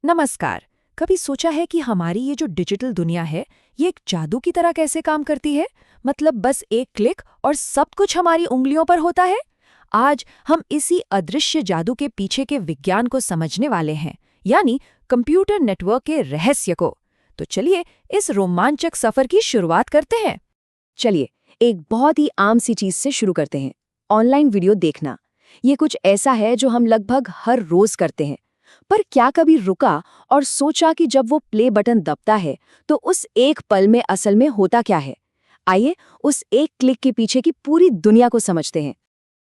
नमस्कार। कभी सोचा है कि हमारी ये जो डिजिटल दुनिया है, ये एक जादू की तरह कैसे काम करती है? मतलब बस एक क्लिक और सब कुछ हमारी उंगलियों पर होता है? आज हम इसी अदृश्य जादू के पीछे के विज्ञान को समझने वाले हैं, यानी कंप्यूटर नेटवर्क के रहस्य को। तो चलिए इस रोमांचक सफर की शुरुआत करते हैं। चलिए, एक बहुत ही आम सी चीज से शुरू करते हैं। ऑनलाइन वीडियो देखना। ये कुछ ऐसा है जो हम लगभग हर रोज करते हैं। पर क्या कभी रुका और सोचा कि जब वो प्ले बटन दबता है तो उस एक पल में असल में होता क्या है? आइए उस एक क्लिक के पीछे की पूरी दुनिया को समझते हैं।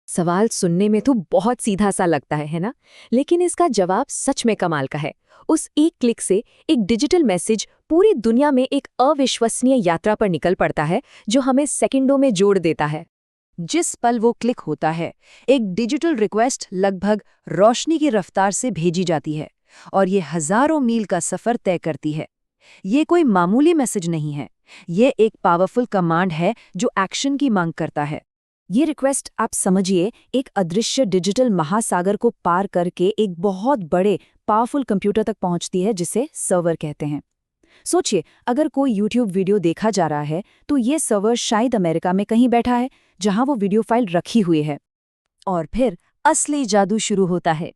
सवाल सुनने में तो बहुत सीधा सा लगता है ना? लेकिन इसका जवाब सच में कमाल का है। उस एक क्लिक से एक डिजिटल मैसेज पूरी दुनिया में एक अविश्वसनीय यात्रा पर निकल पड़ता है, जो हमें सेकंडों में जोड़ देता है। जिस पल वो क्लिक होता है, एक डिजिटल रिक्वेस्ट लगभग रोशनी की रफ्तार से भेजी जाती है और ये हजारों मील का सफर तय करती है। ये कोई मामूली मैसेज नहीं है, ये एक पावरफुल कमांड है जो एक्शन की मांग करता है। ये रिक्वेस्ट आप समझिए एक अदृश्य डिजिटल महासागर को पार करके एक बहुत बड़े पावरफुल कंप्यूटर तक पहुंचती है, जिसे सर्वर कहते हैं। सोचिए, अगर कोई YouTube वीडियो देखा जा रहा है तो ये सर्वर शायद अमेरिका में कहीं बैठा है, जहां वो वीडियो फाइल रखी हुई है। और फिर असली जादू शुरू होता है।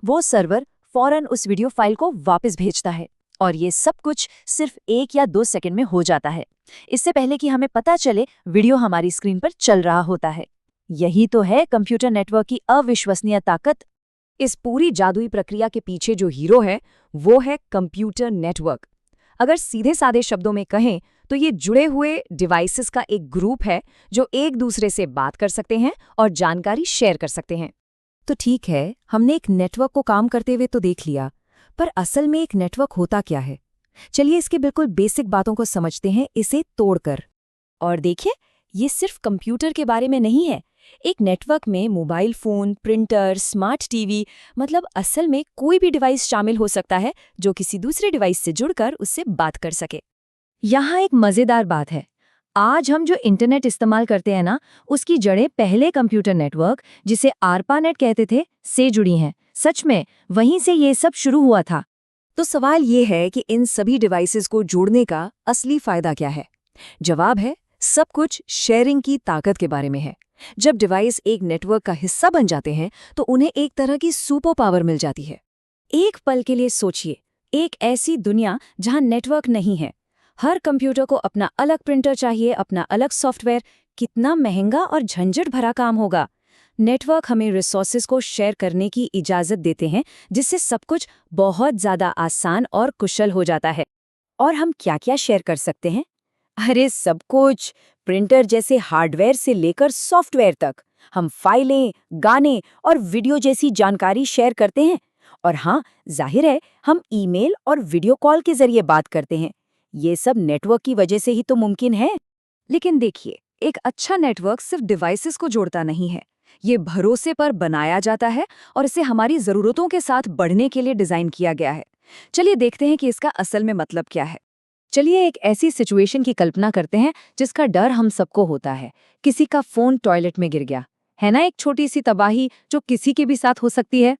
वो सर्वर फौरन उस वीडियो फाइल को वापस भेजता है और ये सब कुछ सिर्फ 1 या 2 सेकंड में हो जाता है, इससे पहले कि हमें पता चले वीडियो हमारी स्क्रीन पर चल रहा होता है। यही तो है कंप्यूटर नेटवर्क की अविश्वसनीय ताकत। इस पूरी जादुई प्रक्रिया के पीछे जो हीरो है वो है कंप्यूटर नेटवर्क। अगर सीधे साधे शब्दों में कहें तो ये जुड़े हुए डिवाइसेस का एक ग्रुप है जो एक दूसरे से बात कर सकते हैं और जानकारी शेयर कर सकते हैं। तो ठीक है, हमने एक नेटवर्क को काम करते हुए तो देख लिया, पर असल में एक नेटवर्क होता क्या है? चलिए इसकी बिल्कुल बेसिक बातों को समझते हैं, इसे तोड़कर। और देखिए, ये सिर्फ कंप्यूटर के बारे में नहीं है। एक नेटवर्क में mobile phone, printer, smart TV, मतलब असल में कोई भी डिवाइस शामिल हो सकता है जो किसी दूसरे डिवाइस से जुड़कर उससे बात कर सके। यहाँ एक मजेदार बात है। आज हम जो इंटरनेट इस्तेमाल करते हैं ना, उसकी जड़ें पहले कंप्यूटर नेटवर्क, जिसे आरपानेट कहते थे, से जुड़ी हैं। सच में वहीं से ये सब शुरू हुआ था। तो सवाल ये है कि इन सभी डिवाइसेस को जोड़ने का असली फायदा क्या है? जवाब है, सब कुछ शेयरिंग की ताकत के बारे में है। जब डिवाइस एक नेटवर्क का हिस्सा बन जाते हैं तो उन्हें एक तरह की सुपर पावर मिल जाती है। एक पल के लिए सोचिए, एक ऐसी दुनिया जहां नेटवर्क नहीं है। हर कंप्यूटर को अपना अलग प्रिंटर चाहिए, अपना अलग सॉफ्टवेयर। कितना महंगा और झंझट भरा काम होगा। नेटवर्क हमें रिसोर्सेज को शेयर करने की इजाजत देते हैं, जिससे सब कुछ बहुत ज्यादा आसान और कुशल हो जाता है। और हम क्या क्या शेयर कर सकते हैं? अरे सब कुछ। प्रिंटर जैसे हार्डवेयर से लेकर सॉफ्टवेयर तक। हम फाइलें, गाने और वीडियो जैसी जानकारी शेयर करते हैं। और हाँ, जाहिर है, हम ईमेल और वीडियो कॉल के जरिए बात करते हैं। ये सब नेटवर्क की वजह से ही तो मुमकिन है। लेकिन देखिए, एक अच्छा नेटवर्क सिर्फ डिवाइसेस को जोड़ता नहीं है, ये भरोसे पर बनाया जाता है और इसे हमारी ज़रूरतों के साथ बढ़ने के लिए डिज़ाइन किया गया है। चलिए देखते हैं कि इसका असल में मतलब क्या है। चलिए एक ऐसी सिचुएशन की कल्पना करते हैं जिसका डर हम सबको होता है। किसी का फोन टॉयलेट में गिर गया है ना, एक छोटी सी तबाही जो किसी के भी साथ हो सकती है।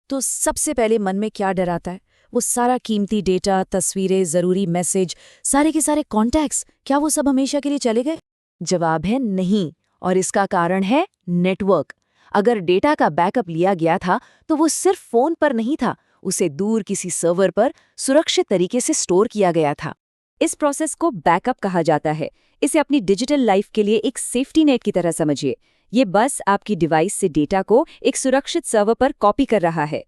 तो सबसे पहले मन में क्या डर आता है? वो सारा कीमती डेटा, तस्वीरें, ज़रूरी मैसेज, सारे के सारे कॉन्टैक्ट्स, क्या वो सब हमेशा के लिए चले गए? जवाब है नहीं, और इसका कारण है नेटवर्क। अगर डेटा का बैकअप लिया गया था तो वो सिर्फ फ़ोन पर नहीं था, उसे दूर किसी सर्वर पर सुरक्षित तरीके से स्टोर किया गया था। इस प्रोसेस को बैकअप कहा जाता है। इसे अपनी डिजिटल लाइफ के लिए एक सेफ्टी नेट की तरह समझिए। ये बस आपकी डिवाइस से डेटा को एक सुरक्षित सर्वर पर कॉपी कर रहा है।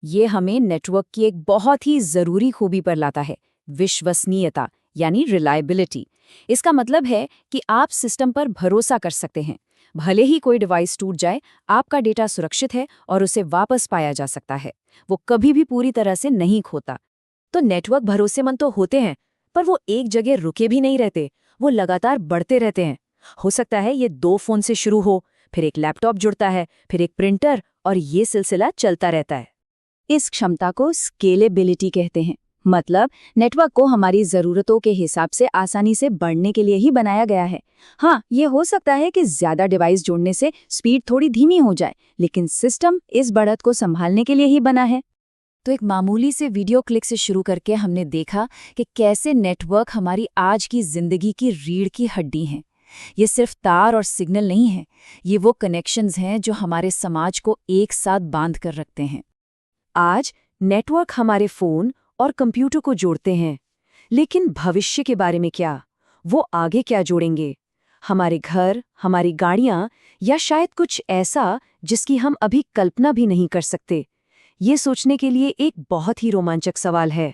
ये हमें नेटवर्क की एक बहुत ही जरूरी खूबी पर लाता है, विश्वसनीयता, यानी रिलायबिलिटी। इसका मतलब है कि आप सिस्टम पर भरोसा कर सकते हैं। भले ही कोई डिवाइस टूट जाए, आपका डेटा सुरक्षित है और उसे वापस पाया जा सकता है। वो कभी भी पूरी तरह से नहीं खोता। तो नेटवर्क भरोसेमंद तो होते हैं, पर वो एक जगह रुके भी नहीं रहते, वो लगातार बढ़ते रहते हैं। हो सकता है ये 2 फोन से शुरू हो, फिर एक लैपटॉप जुड़ता है, फिर एक प्रिंटर, और ये सिलसिला चलता रहता है। इस क्षमता को स्केलेबिलिटी कहते हैं। मतलब नेटवर्क को हमारी ज़रूरतों के हिसाब से आसानी से बढ़ने के लिए ही बनाया गया है। हाँ, ये हो सकता है कि ज़्यादा डिवाइस जोड़ने से स्पीड थोड़ी धीमी हो जाए, लेकिन सिस्टम इस बढ़त को संभालने के लिए ही बना है। तो एक मामूली से वीडियो क्लिक से शुरू करके हमने देखा कि कैसे नेटवर्क हमारी आज की जिंदगी की रीढ़ की हड्डी हैं। ये सिर्फ तार और सिग्नल नहीं है, ये वो कनेक्शंस हैं जो हमारे समाज को एक साथ बांध कर रखते हैं। आज नेटवर्क हमारे फोन और कंप्यूटर को जोड़ते हैं, लेकिन भविष्य के बारे में क्या? वो आगे क्या जोड़ेंगे? हमारे घर, हमारी गाड़ियां या शायद कुछ ऐसा जिसकी हम अभी कल्पना भी नहीं कर सकते? ये सोचने के लिए एक बहुत ही रोमांचक सवाल है।